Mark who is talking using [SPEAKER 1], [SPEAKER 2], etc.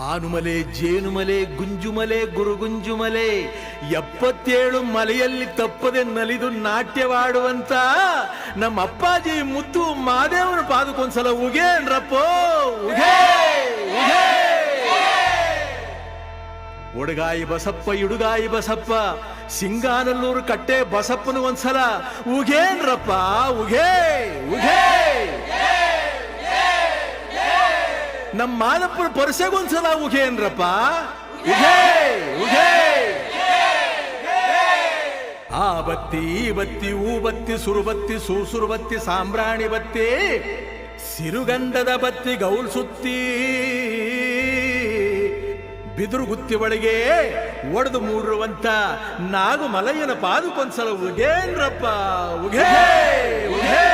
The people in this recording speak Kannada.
[SPEAKER 1] ಆನುಮಲೆ ಜೇನುಮಲೆ ಗುಂಜುಮಲೆ ಗುರುಗುಂಜುಮಲೆ 77 ಮಲೆಯಲ್ಲಿ ತಪ್ಪದೆ ನಲಿದು ನಾಟ್ಯವಾಡುವಂತ ನಮ್ಮ ಅಪ್ಪಾಜಿ ಮುತ್ತು ಮಾದೇವನ ಪಾದಕ್ಕೊಂದ್ಸಲ ಉಗೇನ್ರಪ್ಪೋ ಉಗೇ ಉಗೇ. ಒಡಗಾಯಿ ಬಸಪ್ಪ ಇಡುಗಾಯಿ ಬಸಪ್ಪ ಸಿಂಗಾನಲ್ಲೂರು ಕಟ್ಟೆ ಬಸಪ್ಪನ ಒಂದ್ಸಲ ಉಗೇನ್ರಪ್ಪ ಉಗೇ ಉಗೇ. ನಮ್ಮ ಮಾದಪ್ಪನ ಪರಸೆಗೊಂದ್ಸಲ ಉಗೇನ್ರಪ್ಪ ಉಗೇ ಉಗೇ. ಆ ಬತ್ತಿ ಈ ಬತ್ತಿ ಊ ಬತ್ತಿ ಸುರುಬತ್ತಿ ಸೂಸುರು ಬತ್ತಿ ಸಾಂಬ್ರಾಣಿ ಬತ್ತಿ ಸಿರುಗಂಧದ ಬತ್ತಿ ಗೌಲ್ ಸುತ್ತಿ ಬಿದಿರು ಗುತ್ತಿ ಒಳಗೆ ಒಡೆದು ಮೂಡಿರುವಂತ ನಾಗು ಮಲಯ್ಯನ ಪಾದಕ್ಕೊಂದ್ಸಲ ಉಗೇನ್ರಪ್ಪ ಉಗೇ ಉಗೇ.